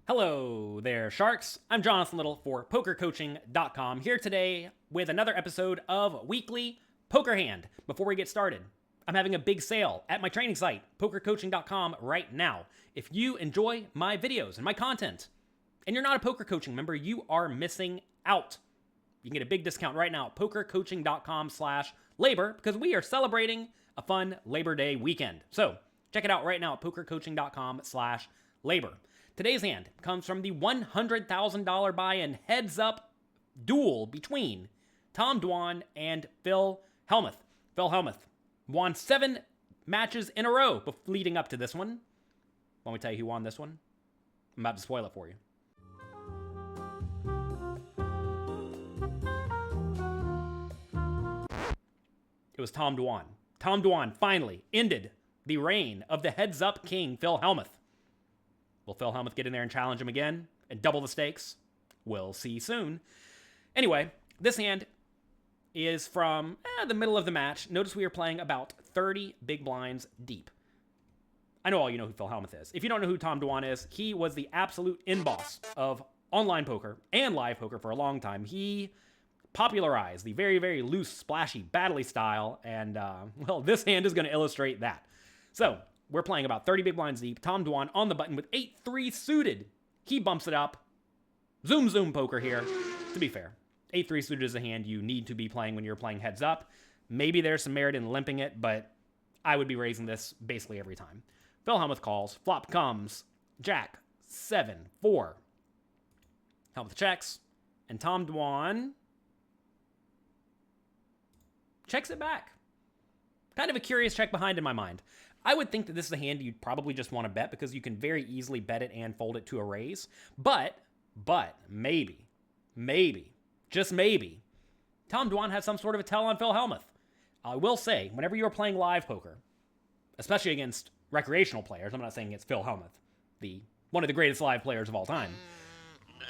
Hello there, Sharks. I'm Jonathan Little for PokerCoaching.com, here today with another episode of Weekly Poker Hand. Before we get started, I'm having a big sale at my training site, PokerCoaching.com, right now. If you enjoy my videos and my content, and you're not a Poker Coaching member, you are missing out. You can get a big discount right now at PokerCoaching.com/labor because we are celebrating a fun Labor Day weekend. So check it out right now at PokerCoaching.com/labor. Today's hand comes from the $100,000 buy-in heads-up duel between Tom Dwan and Phil Hellmuth. Phil Hellmuth won 7 matches in a row leading up to this one. Want me to tell you who won this one? I'm about to spoil it for you. It was Tom Dwan. Tom Dwan finally ended the reign of the heads-up king, Phil Hellmuth. Will Phil Hellmuth get in there and challenge him again and double the stakes? We'll see soon. Anyway, this hand is from the middle of the match. Notice we are playing about 30 big blinds deep. I know all you know who Phil Hellmuth is. If you don't know who Tom Dwan is, he was the absolute in-boss of online poker and live poker for a long time. He popularized the very, very loose, splashy, battle-y style, and, well, this hand is going to illustrate that. So we're playing about 30 big blinds deep. Tom Dwan on the button with 8-3 suited. He bumps it up. Zoom, zoom poker here. To be fair, 8-3 suited is a hand you need to be playing when you're playing heads up. Maybe there's some merit in limping it, but I would be raising this basically every time. Phil Hellmuth calls. Flop comes. Jack, 7-4. Hellmuth checks. And Tom Dwan checks it back. Kind of a curious check behind in my mind. I would think that this is a hand you'd probably just want to bet because you can very easily bet it and fold it to a raise. But maybe, just maybe, Tom Dwan has some sort of a tell on Phil Hellmuth. I will say, whenever you're playing live poker, especially against recreational players, I'm not saying it's Phil Hellmuth, one of the greatest live players of all time,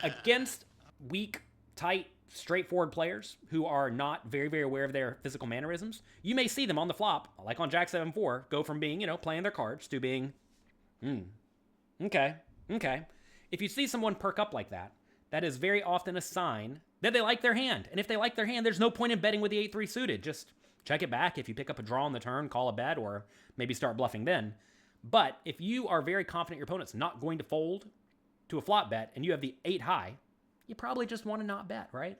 against weak, tight, straightforward players who are not very, very aware of their physical mannerisms, you may see them on the flop, like on Jack 7-4, go from being, playing their cards to being, okay. If you see someone perk up like that, that is very often a sign that they like their hand. And if they like their hand, there's no point in betting with the 8-3 suited. Just check it back. If you pick up a draw on the turn, call a bet, or maybe start bluffing then. But if you are very confident your opponent's not going to fold to a flop bet and you have the 8 high, you probably just want to not bet, right?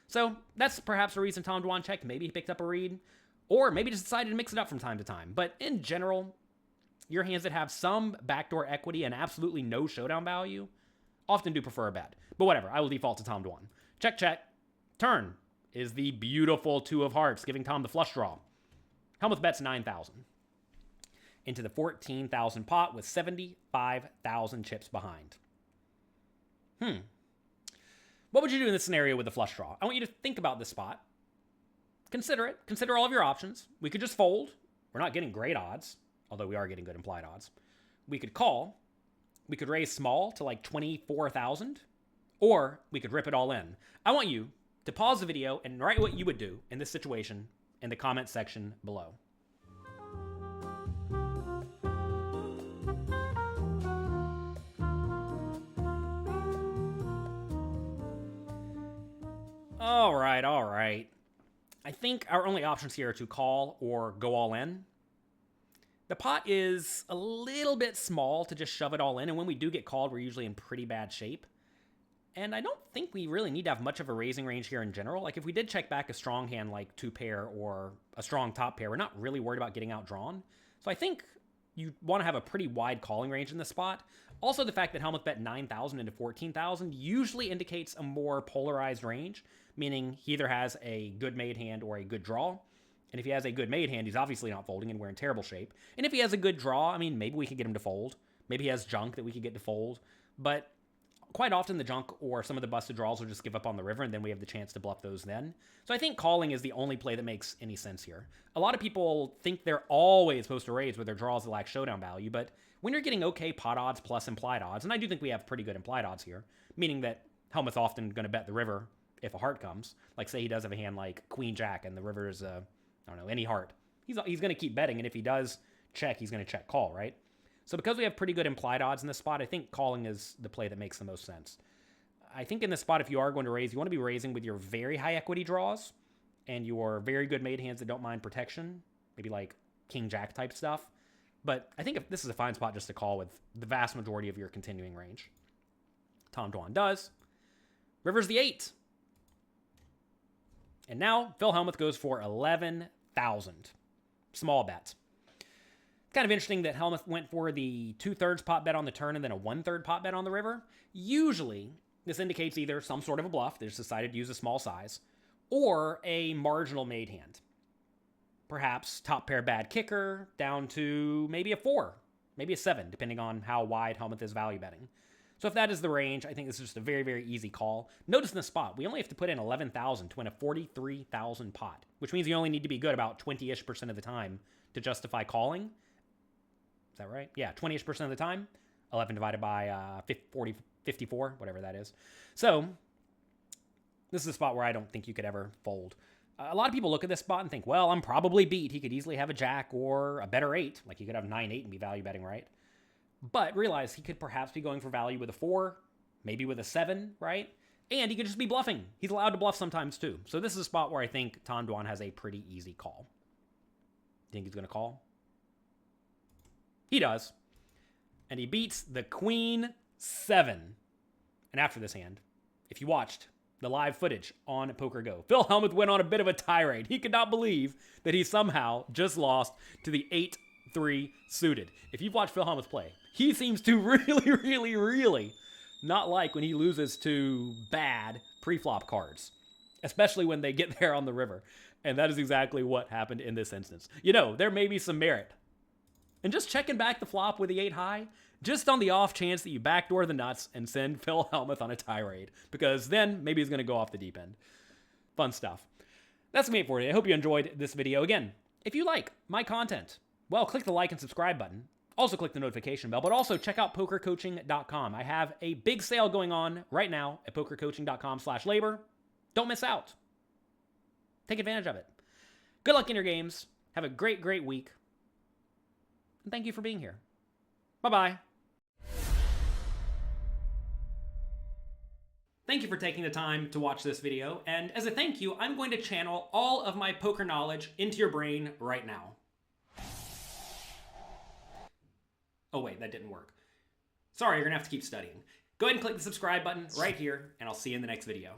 So that's perhaps a reason Tom Dwan checked. Maybe he picked up a read, or maybe just decided to mix it up from time to time. But in general, your hands that have some backdoor equity and absolutely no showdown value often do prefer a bet. But whatever, I will default to Tom Dwan. Check, check. Turn is the beautiful 2 of hearts, giving Tom the flush draw. Hellmuth bets 9,000 into the 14,000 pot with 75,000 chips behind. What would you do in this scenario with the flush draw? I want you to think about this spot. Consider it. Consider all of your options. We could just fold. We're not getting great odds, although we are getting good implied odds. We could call. We could raise small to like 24,000, or we could rip it all in. I want you to pause the video and write what you would do in this situation in the comment section below. All right. I think our only options here are to call or go all in. The pot is a little bit small to just shove it all in, and when we do get called, we're usually in pretty bad shape. And I don't think we really need to have much of a raising range here in general. Like if we did check back a strong hand like 2-pair or a strong top pair, we're not really worried about getting outdrawn. So I think you want to have a pretty wide calling range in this spot. Also, the fact that Hellmuth bet 9,000 into 14,000 usually indicates a more polarized range, meaning he either has a good made hand or a good draw. And if he has a good made hand, he's obviously not folding and we're in terrible shape. And if he has a good draw, I mean, maybe we could get him to fold. Maybe he has junk that we could get to fold. But quite often the junk or some of the busted draws will just give up on the river, and then we have the chance to bluff those then. So I think calling is the only play that makes any sense here. A lot of people think they're always supposed to raise with their draws that lack showdown value, but when you're getting okay pot odds plus implied odds, and I do think we have pretty good implied odds here, meaning that Hellmuth's often going to bet the river if a heart comes. Like say he does have a hand like Queen Jack and the river is, I don't know, any heart. He's going to keep betting, and if he does check, he's going to check call, right? So because we have pretty good implied odds in this spot, I think calling is the play that makes the most sense. I think in this spot, if you are going to raise, you want to be raising with your very high equity draws and your very good made hands that don't mind protection, maybe like king jack type stuff. But I think if this is a fine spot just to call with the vast majority of your continuing range. Tom Dwan does. River's the 8. And now Phil Hellmuth goes for 11,000. Small bet. Kind of interesting that Hellmuth went for the 2/3 pot bet on the turn and then a 1/3 pot bet on the river. Usually, this indicates either some sort of a bluff, they just decided to use a small size, or a marginal made hand. Perhaps top pair bad kicker down to maybe a 4, maybe a 7, depending on how wide Hellmuth is value betting. So if that is the range, I think this is just a very, very easy call. Notice in the spot, we only have to put in 11,000 to win a 43,000 pot, which means you only need to be good about 20-ish% of the time to justify calling. Is that right? Yeah, 20-ish% of the time. 11 divided by 54, whatever that is. So this is a spot where I don't think you could ever fold. A lot of people look at this spot and think, well, I'm probably beat. He could easily have a jack or a better 8. Like he could have 9-8 and be value betting, right? But realize he could perhaps be going for value with a 4, maybe with a 7, right? And he could just be bluffing. He's allowed to bluff sometimes too. So this is a spot where I think Tom Dwan has a pretty easy call. Think he's going to call? He does. And he beats the Queen 7. And after this hand, if you watched the live footage on PokerGo, Phil Hellmuth went on a bit of a tirade. He could not believe that he somehow just lost to the 8-3 suited. If you've watched Phil Hellmuth play, he seems to really not like when he loses to bad preflop cards, especially when they get there on the river. And that is exactly what happened in this instance. You know, there may be some merit and just checking back the flop with the 8 high, just on the off chance that you backdoor the nuts and send Phil Hellmuth on a tirade, because then maybe he's going to go off the deep end. Fun stuff. That's me for you. I hope you enjoyed this video. Again, if you like my content, well, click the like and subscribe button. Also click the notification bell, but also check out PokerCoaching.com. I have a big sale going on right now at PokerCoaching.com/labor. Don't miss out. Take advantage of it. Good luck in your games. Have a great week. And thank you for being here. Bye-bye. Thank you for taking the time to watch this video. And as a thank you, I'm going to channel all of my poker knowledge into your brain right now. Oh wait, that didn't work. Sorry, you're gonna have to keep studying. Go ahead and click the subscribe button right here, and I'll see you in the next video.